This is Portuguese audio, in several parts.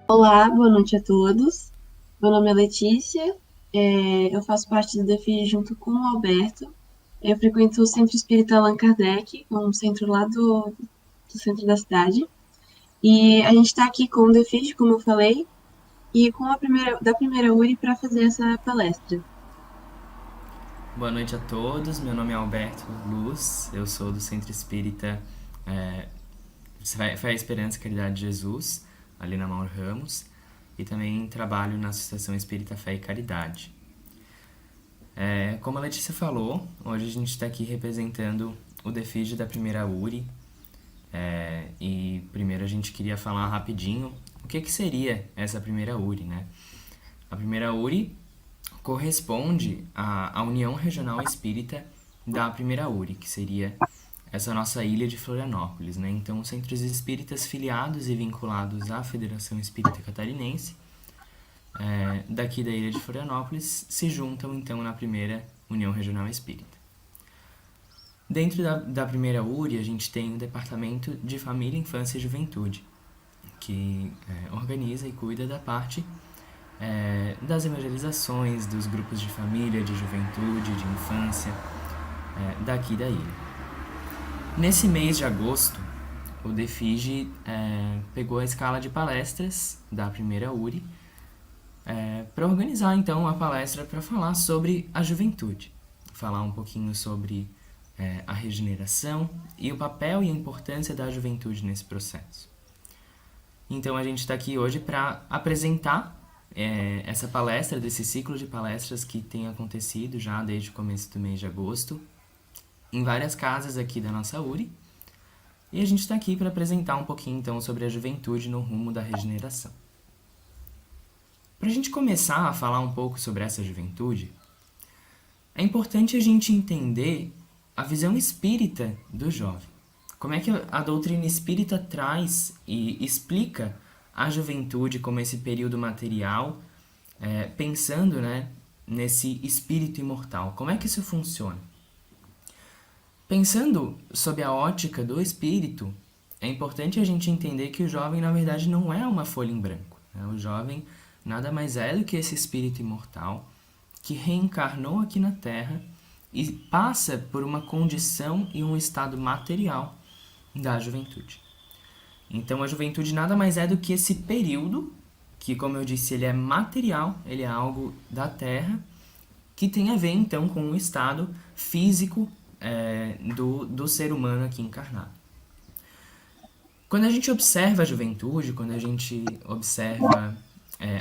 Olá, boa noite a todos. Meu nome é Letícia, eu faço parte do DEFI junto com o Alberto. Eu frequento o Centro Espírita Allan Kardec, um centro lá do centro da cidade. E a gente está aqui com o DEFI, como eu falei, e com da primeira URI para fazer essa palestra. Boa noite a todos, meu nome é Alberto Luz, eu sou do Centro Espírita é, Fé, Esperança e Caridade de Jesus, ali na Mauro Ramos, e também trabalho na Associação Espírita Fé e Caridade. Como a Letícia falou, hoje a gente está aqui representando o DEFIG da primeira URI, e primeiro a gente queria falar rapidinho o que seria essa primeira URI, né? A primeira URI corresponde à União Regional Espírita da primeira URI, que seria essa nossa ilha de Florianópolis, né? Então, centros espíritas filiados e vinculados à Federação Espírita Catarinense, daqui da ilha de Florianópolis, se juntam então na primeira União Regional Espírita. Dentro da primeira URI, a gente tem o Departamento de Família, Infância e Juventude, que organiza e cuida da parte das evangelizações, dos grupos de família, de juventude, de infância, daqui da ilha. Nesse mês de agosto, o DEFIG pegou a escala de palestras da primeira URI para organizar então a palestra para falar sobre a juventude, falar um pouquinho sobre a regeneração e o papel e a importância da juventude nesse processo. Então a gente está aqui hoje para apresentar essa palestra, desse ciclo de palestras que tem acontecido já desde o começo do mês de agosto, em várias casas aqui da nossa URI. E a gente está aqui para apresentar um pouquinho então sobre a juventude no rumo da regeneração. Para a gente começar a falar um pouco sobre essa juventude, é importante a gente entender a visão espírita do jovem. Como é que a doutrina espírita traz e explica a juventude como esse período material, pensando, né, nesse espírito imortal. Como é que isso funciona? Pensando sob a ótica do espírito, é importante a gente entender que o jovem, na verdade, não é uma folha em branco, né? O jovem nada mais é do que esse espírito imortal que reencarnou aqui na Terra e passa por uma condição e um estado material da juventude. Então a juventude nada mais é do que esse período que, como eu disse, ele é material, ele é algo da Terra, que tem a ver então com o estado físico do ser humano aqui encarnado. Quando a gente observa a juventude, quando a gente observa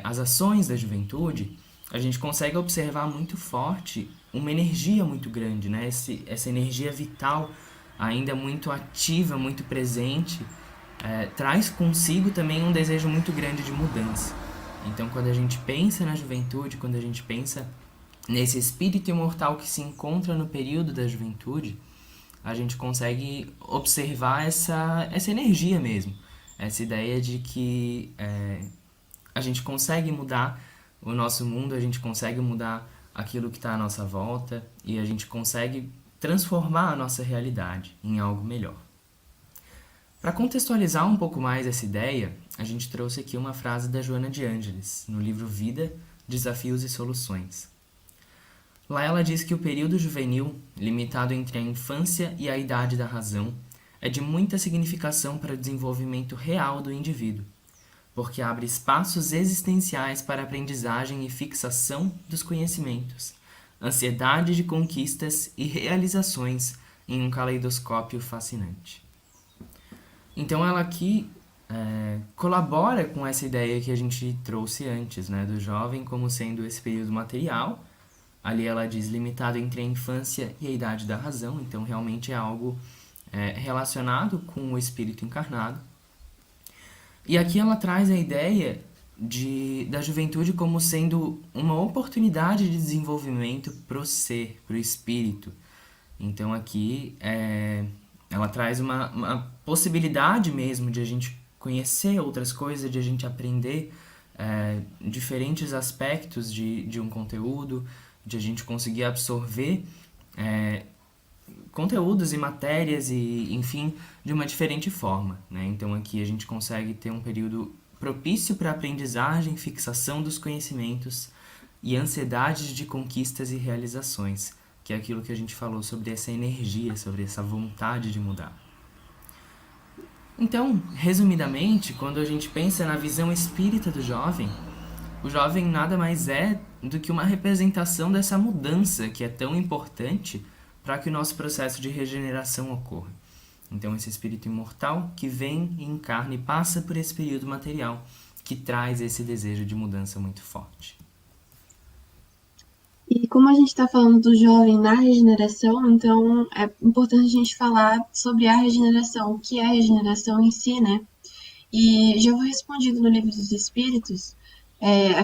as ações da juventude, a gente consegue observar muito forte uma energia muito grande, né? Essa energia vital ainda muito ativa, muito presente, traz consigo também um desejo muito grande de mudança. Então, quando a gente pensa na juventude, quando a gente pensa nesse espírito imortal que se encontra no período da juventude, a gente consegue observar essa energia mesmo, essa ideia de que a gente consegue mudar o nosso mundo, a gente consegue mudar aquilo que está à nossa volta e a gente consegue transformar a nossa realidade em algo melhor. Para contextualizar um pouco mais essa ideia, a gente trouxe aqui uma frase da Joana de Ângeles, no livro Vida, Desafios e Soluções. Lá ela diz que o período juvenil, limitado entre a infância e a idade da razão, é de muita significação para o desenvolvimento real do indivíduo, porque abre espaços existenciais para aprendizagem e fixação dos conhecimentos, ansiedade de conquistas e realizações em um caleidoscópio fascinante. Então ela aqui colabora com essa ideia que a gente trouxe antes, né, do jovem como sendo esse período material. Ali ela diz limitado entre a infância e a idade da razão, então realmente é algo relacionado com o espírito encarnado. E aqui ela traz a ideia da juventude como sendo uma oportunidade de desenvolvimento para o ser, para o espírito. Então aqui ela traz uma possibilidade mesmo de a gente conhecer outras coisas, de a gente aprender diferentes aspectos de um conteúdo, de a gente conseguir absorver conteúdos e matérias e, enfim, de uma diferente forma, né? Então aqui a gente consegue ter um período propício para aprendizagem, fixação dos conhecimentos e ansiedade de conquistas e realizações, que é aquilo que a gente falou sobre essa energia, sobre essa vontade de mudar. Então, resumidamente, quando a gente pensa na visão espírita do jovem, o jovem nada mais é do que uma representação dessa mudança que é tão importante para que o nosso processo de regeneração ocorra. Então, esse espírito imortal que vem e encarna e passa por esse período material, que traz esse desejo de mudança muito forte. E como a gente está falando do jovem na regeneração, então é importante a gente falar sobre a regeneração, o que é a regeneração em si, né? E já foi respondido no Livro dos Espíritos,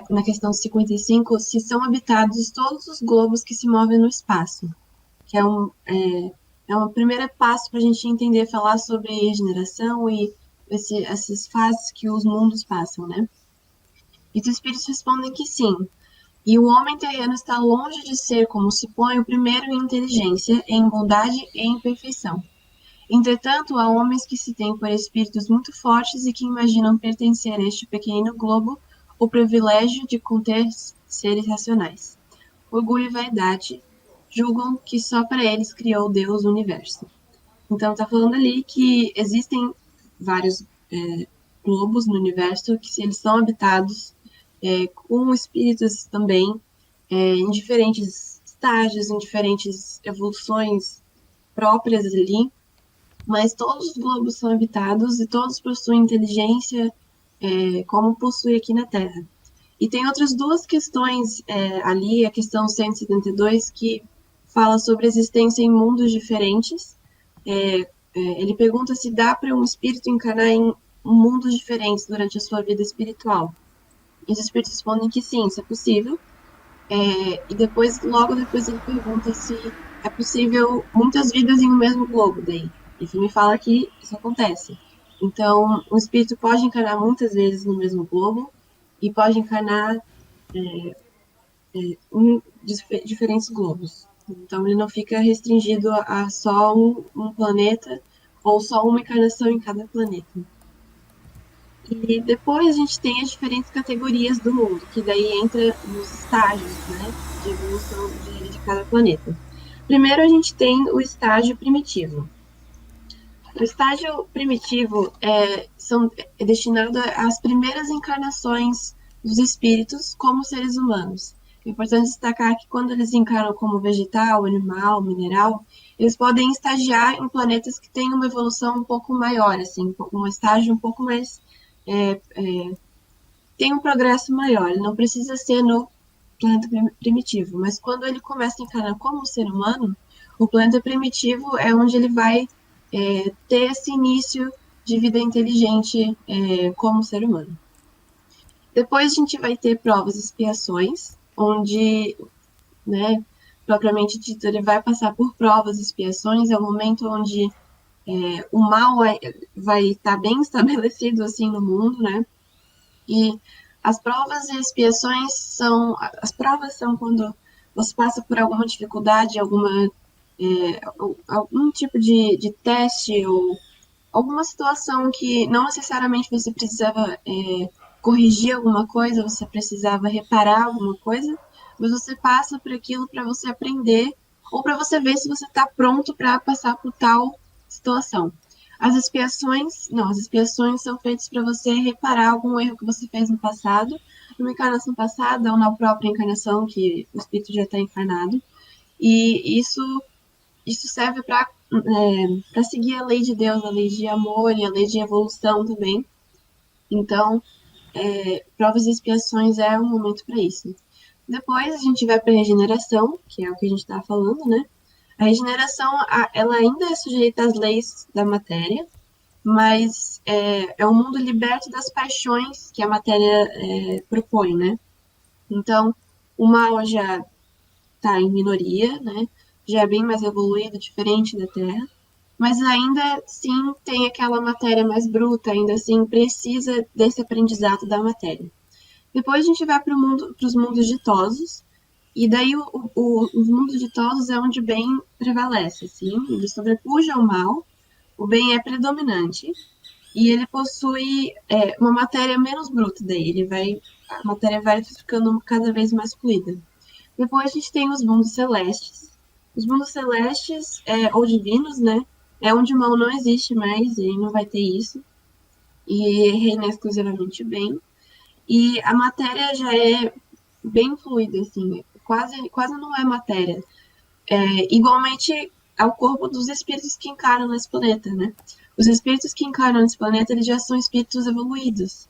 na questão 55, se são habitados todos os globos que se movem no espaço, que é um primeiro passo para a gente entender, falar sobre regeneração e essas fases que os mundos passam, né? E os Espíritos respondem que sim, e o homem terreno está longe de ser, como se põe, o primeiro em inteligência, em bondade e em perfeição. Entretanto, há homens que se têm por espíritos muito fortes e que imaginam pertencer a este pequeno globo o privilégio de conter seres racionais. Orgulho e vaidade julgam que só para eles criou Deus o universo. Então, está falando ali que existem vários globos no universo que, se eles são habitados com espíritos também, em diferentes estágios, em diferentes evoluções próprias ali, mas todos os globos são habitados e todos possuem inteligência, como possui aqui na Terra. E tem outras duas questões ali, a questão 172, que fala sobre a existência em mundos diferentes. Ele pergunta se dá para um espírito encarnar em mundos diferentes durante a sua vida espiritual. E os espíritos respondem que sim, isso é possível. E depois, logo depois, ele pergunta se é possível muitas vidas em um mesmo globo. Daí, isso me fala que isso acontece. Então, o espírito pode encarnar muitas vezes no mesmo globo e pode encarnar em diferentes globos. Então, ele não fica restringido a só um planeta ou só uma encarnação em cada planeta. E depois a gente tem as diferentes categorias do mundo, que daí entra nos estágios, né, de evolução de cada planeta. Primeiro a gente tem o estágio primitivo. O estágio primitivo é destinado às primeiras encarnações dos espíritos como seres humanos. É importante destacar que quando eles encarnam como vegetal, animal, mineral, eles podem estagiar em planetas que têm uma evolução um pouco maior, assim, um estágio um pouco mais tem um progresso maior, ele não precisa ser no planeta primitivo, mas quando ele começa a encarnar como ser humano, o planeta primitivo é onde ele vai ter esse início de vida inteligente como ser humano. Depois a gente vai ter provas e expiações, onde, né, propriamente dito, ele vai passar por provas e expiações, é o momento onde o mal vai estar bem estabelecido assim no mundo, né? E as provas e expiações são. As provas são quando você passa por alguma dificuldade, algum tipo de teste ou alguma situação que não necessariamente você precisava corrigir alguma coisa, você precisava reparar alguma coisa, mas você passa por aquilo para você aprender ou para você ver se você está pronto para passar por tal situação. As expiações são feitas para você reparar algum erro que você fez no passado, numa encarnação passada ou na própria encarnação que o espírito já está encarnado. E isso serve para seguir a lei de Deus, a lei de amor e a lei de evolução também. Então, provas e expiações é um momento para isso. Depois a gente vai para a regeneração, que é o que a gente está falando, né? A regeneração, ela ainda é sujeita às leis da matéria, mas é um mundo liberto das paixões que a matéria propõe, né? Então, o mal já está em minoria, né? Já é bem mais evoluído, diferente da Terra, mas ainda assim tem aquela matéria mais bruta, ainda assim precisa desse aprendizado da matéria. Depois a gente vai para os mundos ditosos, e daí os mundos ditosos é onde o bem prevalece, assim, ele sobrepuja o mal, o bem é predominante, e ele possui uma matéria menos bruta daí, a matéria vai ficando cada vez mais fluida. Depois a gente tem os mundos celestes. Os mundos celestes, ou divinos, né? É onde o mal não existe mais, e não vai ter isso. E reina exclusivamente bem. E a matéria já é bem fluida, assim, quase não é matéria. Igualmente ao corpo dos espíritos que encarnam nesse planeta, né? Os espíritos que encarnam nesse planeta, eles já são espíritos evoluídos.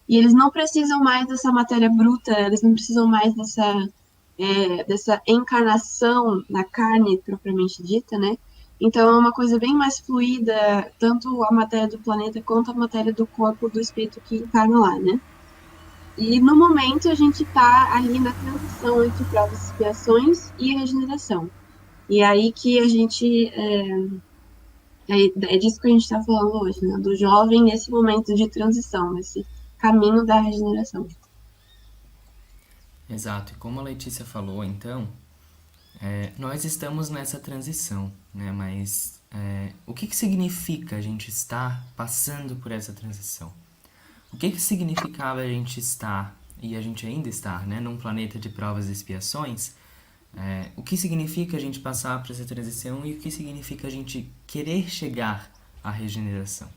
E eles não precisam mais dessa matéria bruta, eles não precisam mais dessa encarnação na carne propriamente dita, né? Então é uma coisa bem mais fluida, tanto a matéria do planeta quanto a matéria do corpo do espírito que encarna lá, né? E no momento a gente está ali na transição entre provas e expiações e regeneração. E é aí que a gente. É disso que a gente está falando hoje, né? Do jovem nesse momento de transição, nesse caminho da regeneração. Exato, e como a Letícia falou, então, nós estamos nessa transição, né? Mas o que significa a gente estar passando por essa transição? O que significava a gente estar, e a gente ainda estar, né, num planeta de provas e expiações? O que significa a gente passar por essa transição e o que significa a gente querer chegar à regeneração?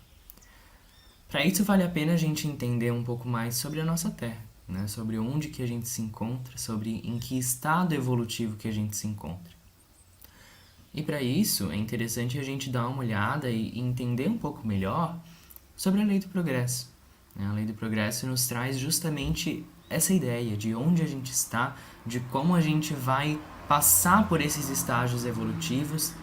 Para isso vale a pena a gente entender um pouco mais sobre a nossa Terra, né? Sobre onde que a gente se encontra, sobre em que estado evolutivo que a gente se encontra. E para isso é interessante a gente dar uma olhada e entender um pouco melhor sobre a lei do progresso. A lei do progresso nos traz justamente essa ideia de onde a gente está, de como a gente vai passar por esses estágios evolutivos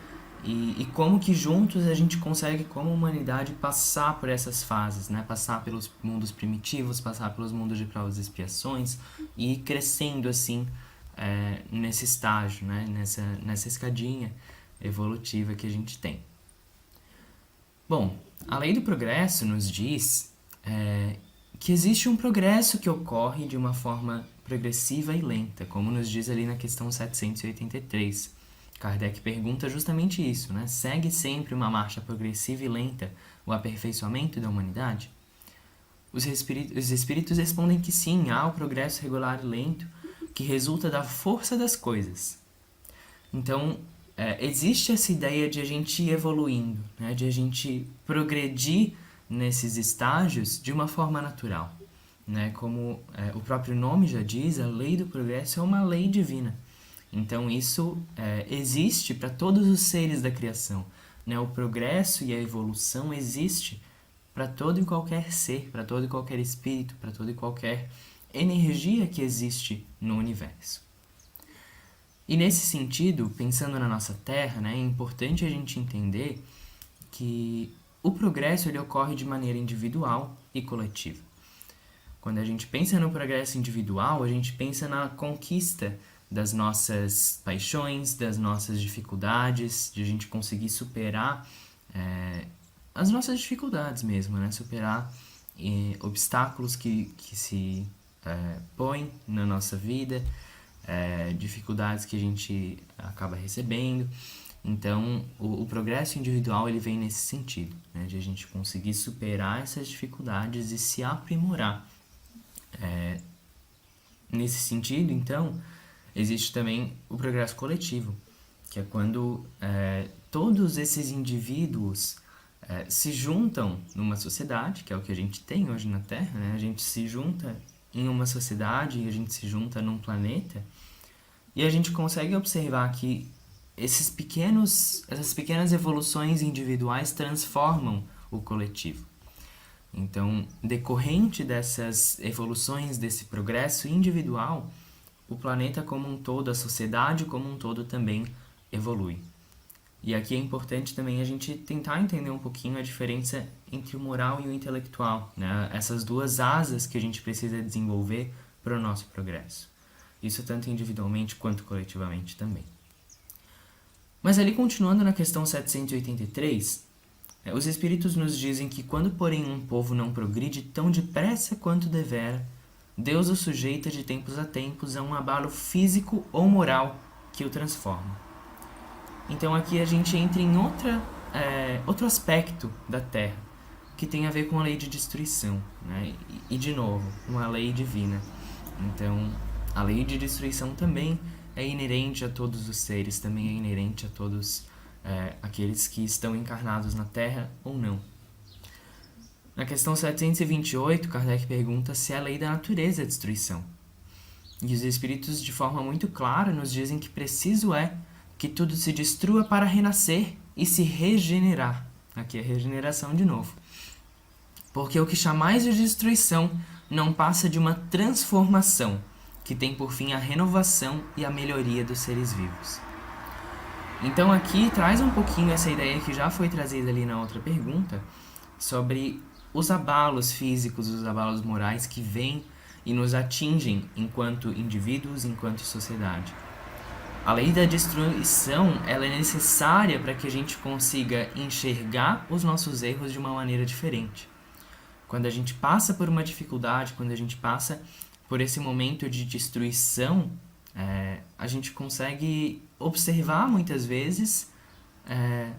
e como que juntos a gente consegue, como humanidade, passar por essas fases, né? Passar pelos mundos primitivos, passar pelos mundos de provas e expiações e ir crescendo assim nesse estágio, né? Nessa escadinha evolutiva que a gente tem. Bom, a lei do progresso nos diz que existe um progresso que ocorre de uma forma progressiva e lenta, como nos diz ali na questão 783. Kardec pergunta justamente isso, né? Segue sempre uma marcha progressiva e lenta o aperfeiçoamento da humanidade? Os espíritos respondem que sim, há o progresso regular e lento que resulta da força das coisas. Então, existe essa ideia de a gente ir evoluindo, né? De a gente progredir nesses estágios de uma forma natural. Né? Como o próprio nome já diz, a lei do progresso é uma lei divina. Então isso existe para todos os seres da criação. Né? O progresso e a evolução existe para todo e qualquer ser, para todo e qualquer espírito, para toda e qualquer energia que existe no universo. E nesse sentido, pensando na nossa Terra, né, é importante a gente entender que o progresso ele ocorre de maneira individual e coletiva. Quando a gente pensa no progresso individual, a gente pensa na conquista das nossas paixões, das nossas dificuldades, de a gente conseguir superar as nossas dificuldades mesmo, né? Superar obstáculos que se põem na nossa vida, dificuldades que a gente acaba recebendo. Então, o progresso individual ele vem nesse sentido, né? De a gente conseguir superar essas dificuldades e se aprimorar. Nesse sentido, então, existe também o progresso coletivo, que é quando todos esses indivíduos se juntam numa sociedade, que é o que a gente tem hoje na Terra, né? A gente se junta em uma sociedade, a gente se junta num planeta, e a gente consegue observar que essas pequenas evoluções individuais transformam o coletivo. Então, decorrente dessas evoluções, desse progresso individual, o planeta como um todo, a sociedade como um todo também evolui. E aqui é importante também a gente tentar entender um pouquinho a diferença entre o moral e o intelectual, né? Essas duas asas que a gente precisa desenvolver para o nosso progresso. Isso tanto individualmente quanto coletivamente também. Mas ali continuando na questão 783, os espíritos nos dizem que quando, porém, um povo não progride tão depressa quanto devera, Deus o sujeita de tempos a tempos a um abalo físico ou moral que o transforma. Então aqui a gente entra em outro aspecto da Terra, que tem a ver com a lei de destruição, né? E de novo, uma lei divina. Então, a lei de destruição também é inerente a todos os seres, também é inerente a todos aqueles que estão encarnados na Terra ou não. Na questão 728, Kardec pergunta se é a lei da natureza é a destruição. E os espíritos, de forma muito clara, nos dizem que preciso é que tudo se destrua para renascer e se regenerar. Aqui é regeneração de novo. Porque o que chamais de destruição não passa de uma transformação, que tem por fim a renovação e a melhoria dos seres vivos. Então aqui traz um pouquinho essa ideia que já foi trazida ali na outra pergunta, sobre os abalos físicos, os abalos morais que vêm e nos atingem enquanto indivíduos, enquanto sociedade. A lei da destruição ela é necessária para que a gente consiga enxergar os nossos erros de uma maneira diferente. Quando a gente passa por uma dificuldade, quando a gente passa por esse momento de destruição, a gente consegue observar muitas vezes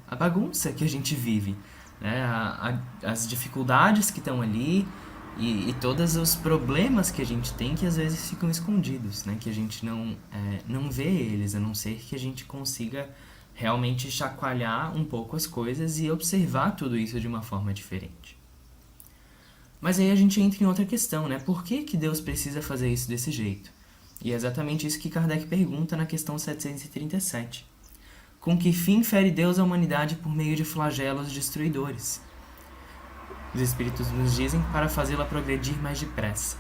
a bagunça que a gente vive, né? As dificuldades que estão ali e todos os problemas que a gente tem que às vezes ficam escondidos, né? Que a gente não vê eles, a não ser que a gente consiga realmente chacoalhar um pouco as coisas e observar tudo isso de uma forma diferente. Mas aí a gente entra em outra questão, né? Por que Deus precisa fazer isso desse jeito? E é exatamente isso que Kardec pergunta na questão 737. Com que fim fere Deus a humanidade por meio de flagelos destruidores? Os Espíritos nos dizem para fazê-la progredir mais depressa.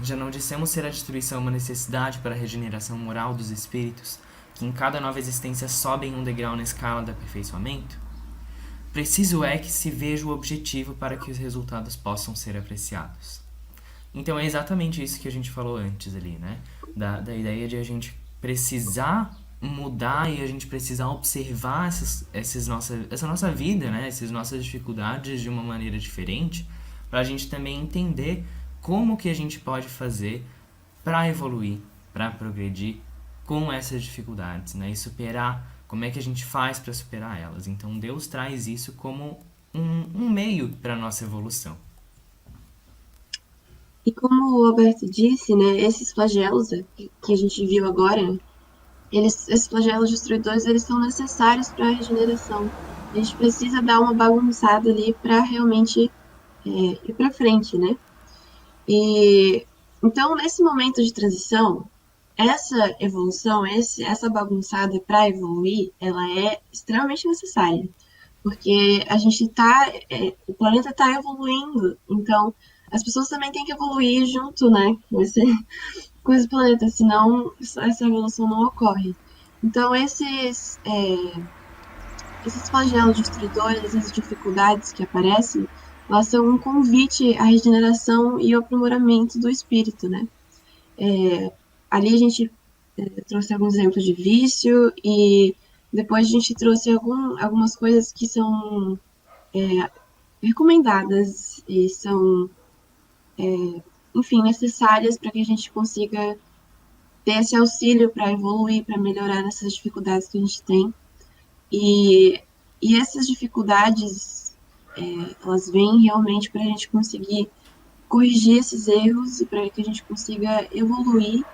Já não dissemos ser a destruição uma necessidade para a regeneração moral dos espíritos, que em cada nova existência sobem um degrau na escala do aperfeiçoamento? Preciso é que se veja o objetivo para que os resultados possam ser apreciados. Então é exatamente isso que a gente falou antes ali, né? Da ideia de a gente precisar mudar e a gente precisar observar essa nossa vida, né? Essas nossas dificuldades de uma maneira diferente, para a gente também entender como que a gente pode fazer para evoluir, para progredir com essas dificuldades, né? E superar, como é que a gente faz para superar elas. Então Deus traz isso como um meio para a nossa evolução. E como o Alberto disse, né, esses flagelos que a gente viu agora, esses flagelos destruidores, eles são necessários para a regeneração. A gente precisa dar uma bagunçada ali para realmente ir para frente, né? E então, nesse momento de transição, essa evolução, essa bagunçada para evoluir, ela é extremamente necessária, porque a gente o planeta está evoluindo, então as pessoas também têm que evoluir junto, né, com esse planeta, senão essa evolução não ocorre. Então esses flagelos destruidores, essas dificuldades que aparecem, elas são um convite à regeneração e ao aprimoramento do espírito, né? Ali a gente trouxe alguns exemplos de vício e depois a gente trouxe algumas coisas que são recomendadas e são, enfim, necessárias para que a gente consiga ter esse auxílio para evoluir, para melhorar nessas dificuldades que a gente tem. E essas dificuldades, elas vêm realmente para a gente conseguir corrigir esses erros e para que a gente consiga evoluir,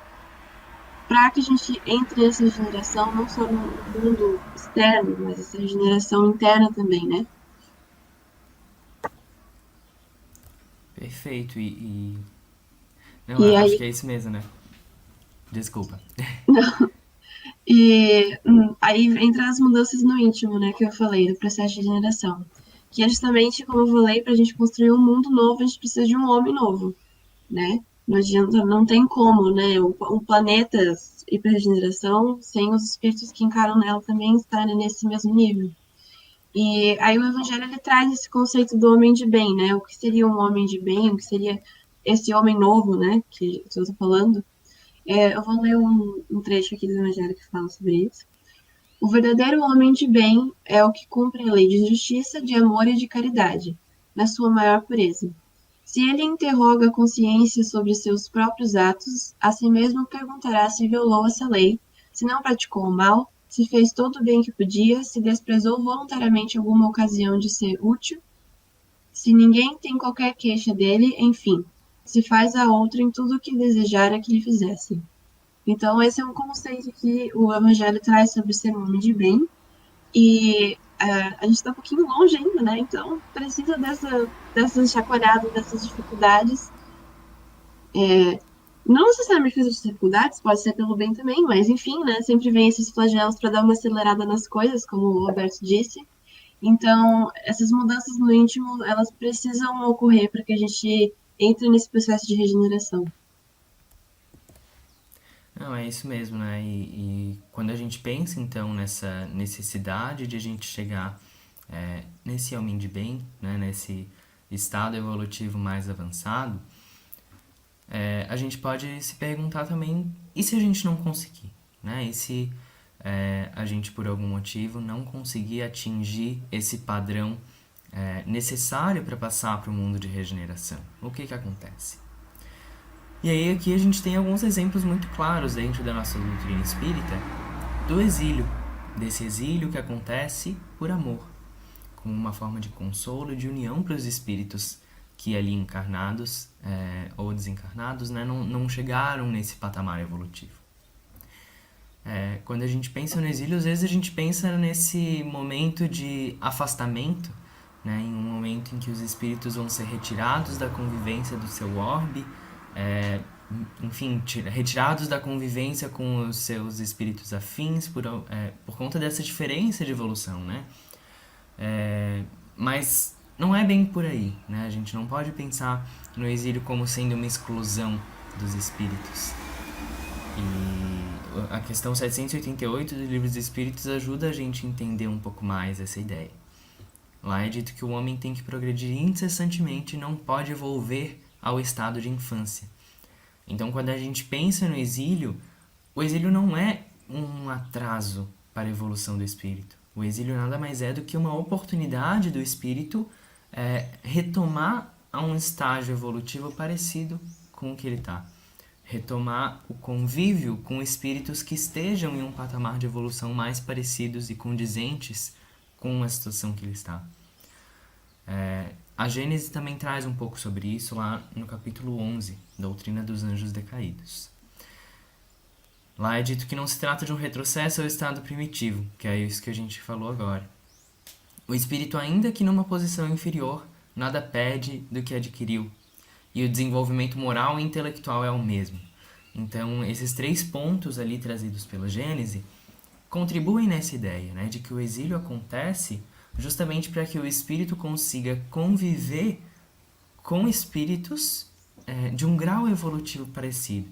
para que a gente entre nessa regeneração não só no mundo externo, mas essa regeneração interna também, né? Perfeito. Não, E acho aí, que é isso mesmo, né? Desculpa. aí entra as mudanças no íntimo, né, que eu falei, do processo de regeneração. Que é justamente, como eu falei, para a gente construir um mundo novo, a gente precisa de um homem novo, né? Não adianta, não tem como, né? Um planeta ir para regeneração sem os espíritos que encaram nela também estarem nesse mesmo nível. E aí o Evangelho ele traz esse conceito do homem de bem, né? O que seria um homem de bem? O que seria esse homem novo, né? Que eu estou falando. Eu vou ler um trecho aqui do Evangelho que fala sobre isso. O verdadeiro homem de bem é o que cumpre a lei de justiça, de amor e de caridade, na sua maior pureza. Se ele interroga a consciência sobre seus próprios atos, a si mesmo perguntará se violou essa lei, se não praticou o mal, se fez todo o bem que podia, se desprezou voluntariamente alguma ocasião de ser útil, Se ninguém tem qualquer queixa dele, enfim, se faz a outra em tudo o que desejara que lhe fizessem. Então, esse é um conceito que o Evangelho traz sobre ser um homem de bem, e a gente está um pouquinho longe ainda, né? Então, precisa dessas chacoalhadas, dessas dificuldades. Não necessariamente essas dificuldades, pode ser pelo bem também, mas enfim, né? Sempre vem esses flagelos para dar uma acelerada nas coisas, como o Roberto disse. Então, essas mudanças no íntimo, elas precisam ocorrer para que a gente entre nesse processo de regeneração. Não, é isso mesmo, né? E quando a gente pensa então nessa necessidade de a gente chegar nesse homem de bem, né? Nesse estado evolutivo mais avançado, a gente pode se perguntar também, e se a gente não conseguir? Né? E se a gente, por algum motivo, não conseguir atingir esse padrão necessário para passar para o mundo de regeneração? O que, que acontece? E aí aqui a gente tem alguns exemplos muito claros dentro da nossa doutrina espírita do exílio, desse exílio que acontece por amor, como uma forma de consolo e de união para os espíritos que ali encarnados ou desencarnados, né, não chegaram nesse patamar evolutivo. Quando a gente pensa no exílio, às vezes a gente pensa nesse momento de afastamento, né, em um momento em que os espíritos vão ser retirados da convivência do seu orbe, enfim, retirados da convivência com os seus espíritos afins por conta dessa diferença de evolução, né? Mas não é bem por aí, né? A gente não pode pensar no exílio como sendo uma exclusão dos espíritos. E a questão 788 do Livro dos Espíritos ajuda a gente a entender um pouco mais essa ideia. Lá é dito que o homem tem que progredir incessantemente e não pode volver ao estado de infância. Então, quando a gente pensa no exílio, o exílio não é um atraso para a evolução do espírito. O exílio nada mais é do que uma oportunidade do espírito retomar a um estágio evolutivo parecido com o que ele está. Retomar o convívio com espíritos que estejam em um patamar de evolução mais parecidos e condizentes com a situação que ele está. A Gênese também traz um pouco sobre isso lá no capítulo 11, Doutrina dos Anjos Decaídos. Lá é dito que não se trata de um retrocesso ao estado primitivo, que é isso que a gente falou agora. O espírito, ainda que numa posição inferior, nada perde do que adquiriu, e o desenvolvimento moral e intelectual é o mesmo. Então, esses 3 pontos ali trazidos pela Gênese contribuem nessa ideia, né, de que o exílio acontece justamente para que o espírito consiga conviver com espíritos de um grau evolutivo parecido.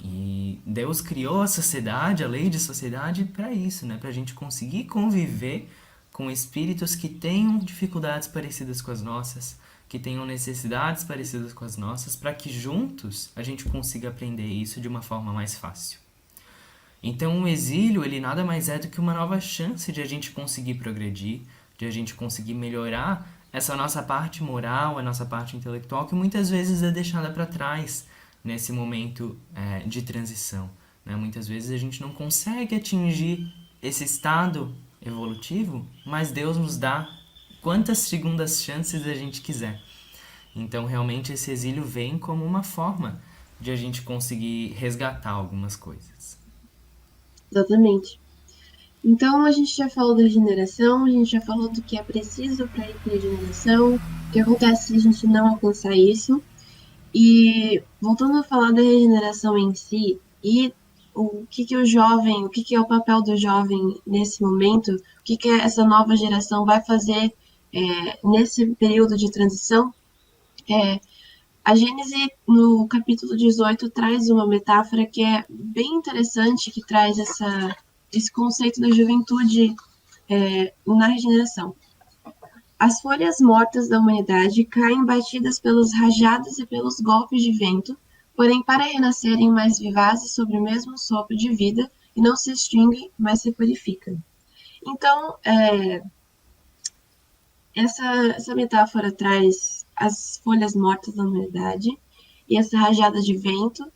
E Deus criou a sociedade, a lei de sociedade, para isso, né, para a gente conseguir conviver com espíritos que tenham dificuldades parecidas com as nossas, que tenham necessidades parecidas com as nossas, para que juntos a gente consiga aprender isso de uma forma mais fácil. Então o exílio, ele nada mais é do que uma nova chance de a gente conseguir progredir, de a gente conseguir melhorar essa nossa parte moral, a nossa parte intelectual, que muitas vezes é deixada para trás nesse momento de transição. Né? Muitas vezes a gente não consegue atingir esse estado evolutivo, mas Deus nos dá quantas segundas chances a gente quiser. Então, realmente, esse exílio vem como uma forma de a gente conseguir resgatar algumas coisas. Exatamente. Então, a gente já falou da regeneração, a gente já falou do que é preciso para ir para a regeneração, o que acontece se a gente não alcançar isso. E voltando a falar da regeneração em si, e o que que o jovem, o que que é o papel do jovem nesse momento, o que que essa nova geração vai fazer nesse período de transição, a Gênese, no capítulo 18, traz uma metáfora que é bem interessante, que traz esse conceito da juventude na regeneração. As folhas mortas da humanidade caem batidas pelos rajados e pelos golpes de vento, porém para renascerem mais vivazes sobre o mesmo sopro de vida e não se extinguem, mas se purificam. Então, essa metáfora traz as folhas mortas da humanidade e essa rajada de vento.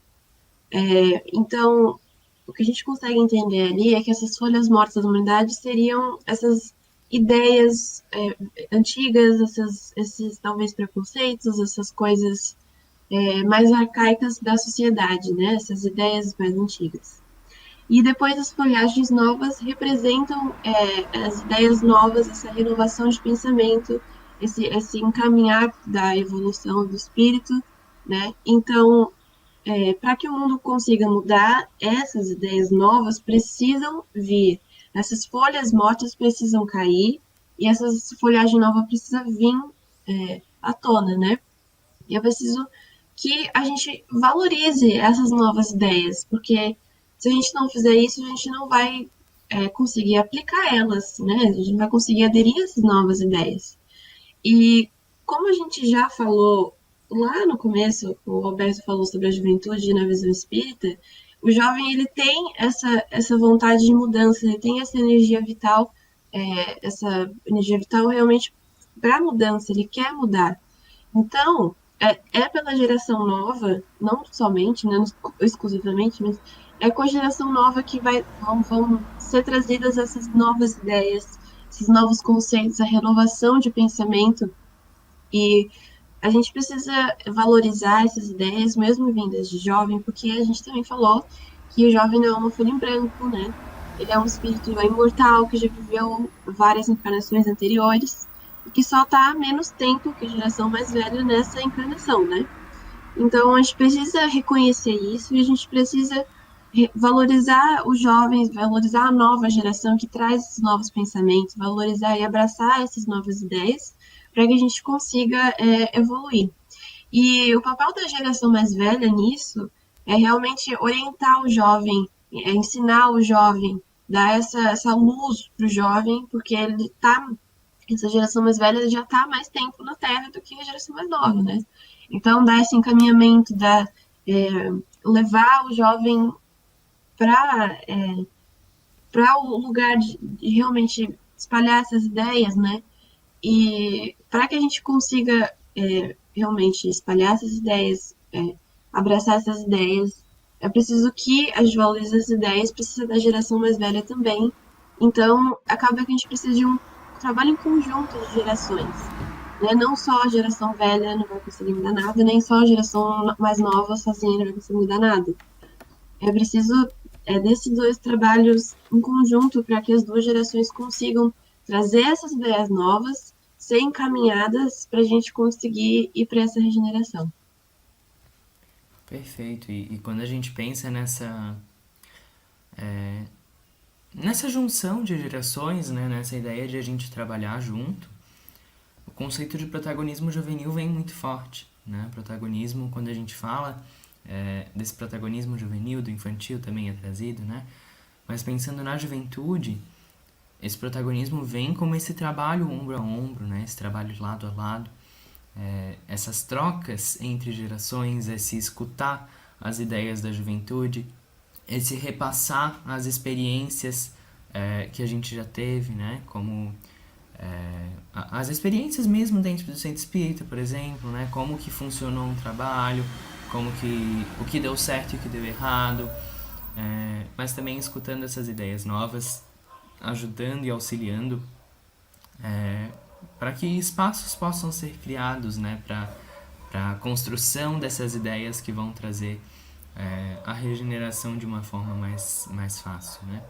Então, o que a gente consegue entender ali é que essas folhas mortas da humanidade seriam essas ideias antigas, esses talvez preconceitos, essas coisas mais arcaicas da sociedade, né? Essas ideias mais antigas. E depois as folhagens novas representam as ideias novas, essa renovação de pensamento, esse encaminhar da evolução do espírito, né? Então, para que o mundo consiga mudar, essas ideias novas precisam vir. Essas folhas mortas precisam cair e essa folhagem nova precisa vir à tona, né? E eu preciso que a gente valorize essas novas ideias, porque se a gente não fizer isso, a gente não vai conseguir aplicar elas, né? A gente não vai conseguir aderir a essas novas ideias. E como a gente já falou lá no começo, o Roberto falou sobre a juventude na visão espírita, o jovem ele tem essa vontade de mudança, ele tem essa energia vital realmente para mudança, ele quer mudar. Então, pela geração nova, não somente, né, não exclusivamente, mas é com a geração nova que vão ser trazidas essas novas ideias, esses novos conceitos, a renovação de pensamento, e a gente precisa valorizar essas ideias, mesmo vindas de jovem, porque a gente também falou que o jovem não é uma folha em branco, né? Ele é um espírito imortal que já viveu várias encarnações anteriores e que só está há menos tempo que a geração mais velha nessa encarnação, né? Então a gente precisa reconhecer isso e a gente precisa valorizar os jovens, valorizar a nova geração que traz esses novos pensamentos, valorizar e abraçar essas novas ideias para que a gente consiga evoluir. E o papel da geração mais velha nisso é realmente orientar o jovem, ensinar o jovem, dar essa luz para o jovem, porque essa geração mais velha já está há mais tempo na Terra do que a geração mais nova, né? Então, dar esse encaminhamento, levar o jovem para o lugar de realmente espalhar essas ideias, né? E para que a gente consiga realmente espalhar essas ideias, abraçar essas ideias, é preciso que a gente valorize as ideias, precisa da geração mais velha também. Então, acaba que a gente precisa de um trabalho em conjunto de gerações. Né? Não só a geração velha não vai conseguir mudar nada, nem só a geração mais nova sozinha não vai conseguir mudar nada. É preciso desses dois trabalhos em conjunto para que as duas gerações consigam trazer essas ideias novas, ser encaminhadas para a gente conseguir ir para essa regeneração. Perfeito. E quando a gente pensa nessa junção de gerações, né, nessa ideia de a gente trabalhar junto, o conceito de protagonismo juvenil vem muito forte. Né? Protagonismo, quando a gente fala desse protagonismo juvenil, do infantil também é trazido, né? Mas pensando na juventude, esse protagonismo vem como esse trabalho ombro a ombro, né? Esse trabalho lado a lado, essas trocas entre gerações, esse escutar as ideias da juventude, esse repassar as experiências que a gente já teve, né? Como as experiências mesmo dentro do centro espírita, por exemplo, né? Como que funcionou um trabalho, o que deu certo e o que deu errado, mas também escutando essas ideias novas, ajudando e auxiliando para que espaços possam ser criados, né? Para a construção dessas ideias que vão trazer a regeneração de uma forma mais fácil, né?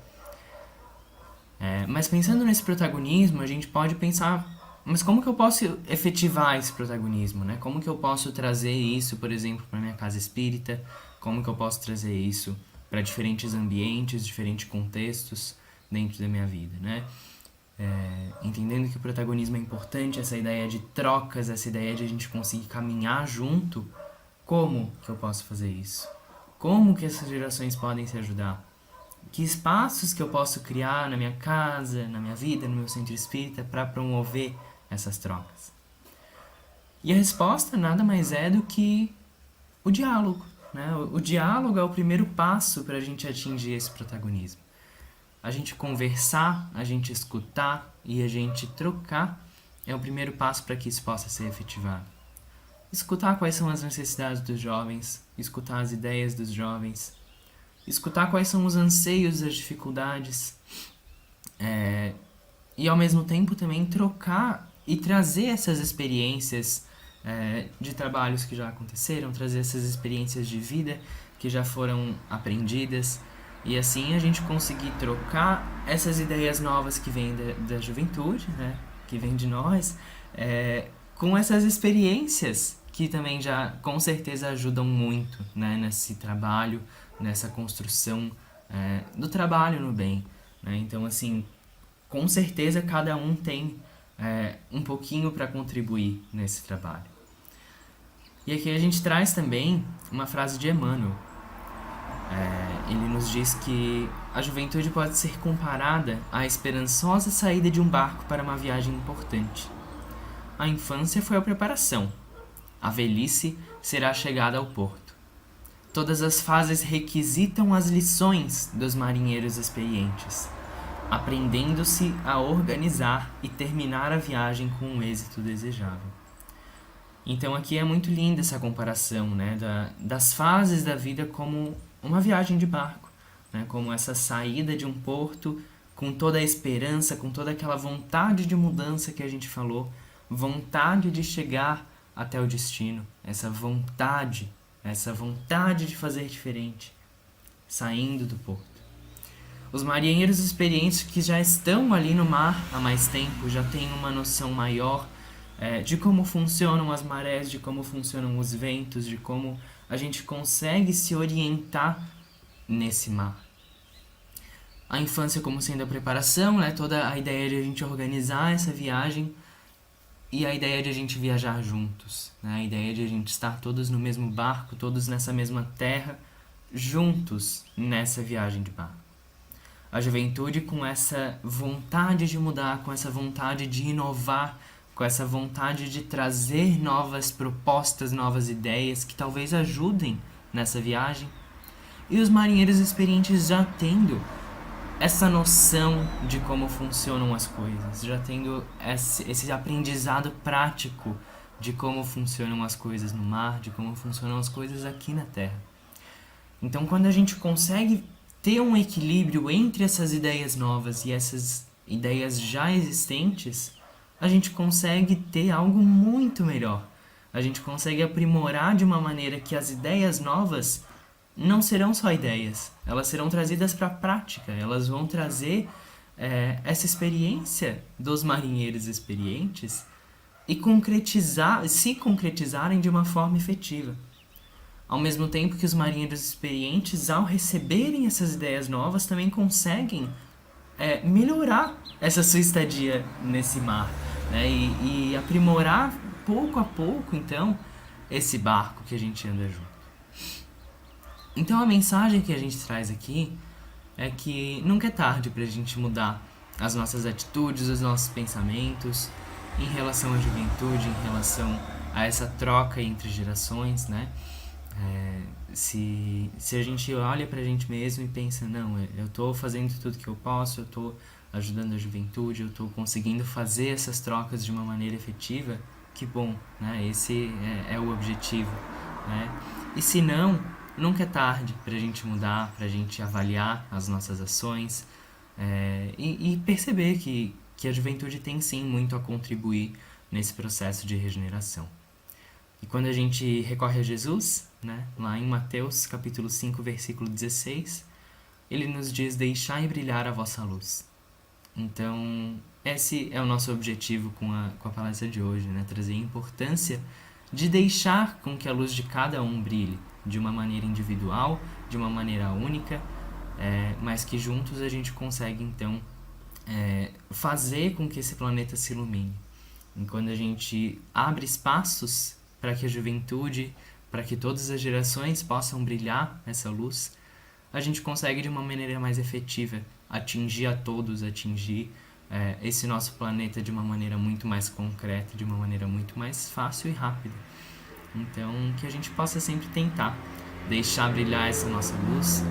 Mas pensando nesse protagonismo, a gente pode pensar, mas como que eu posso efetivar esse protagonismo, né? Como que eu posso trazer isso, por exemplo, para minha casa espírita? Como que eu posso trazer isso para diferentes ambientes, diferentes contextos dentro da minha vida, né? Entendendo que o protagonismo é importante, essa ideia de trocas, essa ideia de a gente conseguir caminhar junto, como que eu posso fazer isso? Como que essas gerações podem se ajudar? Que espaços que eu posso criar na minha casa, na minha vida, no meu centro espírita para promover essas trocas? E a resposta nada mais é do que o diálogo. Né? O diálogo é o primeiro passo para a gente atingir esse protagonismo. A gente conversar, a gente escutar e a gente trocar é o primeiro passo para que isso possa ser efetivado. Escutar quais são as necessidades dos jovens, escutar as ideias dos jovens, escutar quais são os anseios, as dificuldades, e ao mesmo tempo também trocar e trazer essas experiências de trabalhos que já aconteceram, trazer essas experiências de vida que já foram aprendidas, e assim a gente conseguir trocar essas ideias novas que vêm da juventude, né, que vêm de nós, com essas experiências que também já com certeza ajudam muito, né, nesse trabalho, nessa construção do trabalho no bem, né? Então, assim, com certeza cada um tem um pouquinho para contribuir nesse trabalho. E aqui a gente traz também uma frase de Emmanuel. Ele nos diz que a juventude pode ser comparada à esperançosa saída de um barco para uma viagem importante. A infância foi a preparação, a velhice será a chegada ao porto. Todas as fases requisitam as lições dos marinheiros experientes, aprendendo-se a organizar e terminar a viagem com o êxito desejável. Então aqui é muito linda essa comparação, né, das fases da vida como uma viagem de barco, né, como essa saída de um porto com toda a esperança, com toda aquela vontade de mudança que a gente falou, vontade de chegar até o destino, essa vontade de fazer diferente, saindo do porto. Os marinheiros experientes que já estão ali no mar há mais tempo, já têm uma noção maior de como funcionam as marés, de como funcionam os ventos, de como a gente consegue se orientar nesse mar. A infância como sendo a preparação, né? Toda a ideia de a gente organizar essa viagem e a ideia de a gente viajar juntos, né? A ideia de a gente estar todos no mesmo barco, todos nessa mesma terra, juntos nessa viagem de barco. A juventude com essa vontade de mudar, com essa vontade de inovar, com essa vontade de trazer novas propostas, novas ideias que talvez ajudem nessa viagem. E os marinheiros experientes já tendo essa noção de como funcionam as coisas, já tendo esse aprendizado prático de como funcionam as coisas no mar, de como funcionam as coisas aqui na Terra. Então, quando a gente consegue ter um equilíbrio entre essas ideias novas e essas ideias já existentes, a gente consegue ter algo muito melhor. A gente consegue aprimorar de uma maneira que as ideias novas não serão só ideias, elas serão trazidas para a prática, elas vão trazer essa experiência dos marinheiros experientes e se concretizarem de uma forma efetiva. Ao mesmo tempo que os marinheiros experientes, ao receberem essas ideias novas, também conseguem melhorar essa sua estadia nesse mar, né? E aprimorar pouco a pouco, então, esse barco que a gente anda junto. Então a mensagem que a gente traz aqui é que nunca é tarde para a gente mudar as nossas atitudes, os nossos pensamentos em relação à juventude, em relação a essa troca entre gerações, né? Se a gente olha pra gente mesmo e pensa, não, eu tô fazendo tudo que eu posso, eu tô ajudando a juventude, eu tô conseguindo fazer essas trocas de uma maneira efetiva, que bom, né? Esse é o objetivo, né? E se não, nunca é tarde pra gente mudar, pra gente avaliar as nossas ações e perceber que a juventude tem sim muito a contribuir nesse processo de regeneração. E quando a gente recorre a Jesus, né, lá em Mateus capítulo 5, versículo 16, ele nos diz: deixai brilhar a vossa luz. Então, esse é o nosso objetivo com a palestra de hoje, né, trazer a importância de deixar com que a luz de cada um brilhe, de uma maneira individual, de uma maneira única, mas que juntos a gente consegue, então, fazer com que esse planeta se ilumine. E quando a gente abre espaços para que a juventude, para que todas as gerações possam brilhar essa luz, a gente consegue de uma maneira mais efetiva atingir a todos, atingir esse nosso planeta de uma maneira muito mais concreta, de uma maneira muito mais fácil e rápida. Então, que a gente possa sempre tentar deixar brilhar essa nossa luz,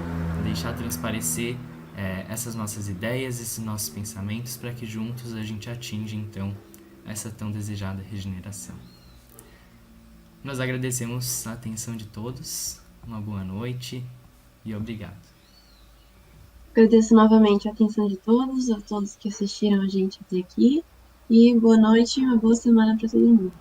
deixar transparecer essas nossas ideias, esses nossos pensamentos, para que juntos a gente atinja, então, essa tão desejada regeneração. Nós agradecemos a atenção de todos, uma boa noite e obrigado. Agradeço novamente a atenção de todos, a todos que assistiram a gente até aqui. E boa noite e uma boa semana para todo mundo.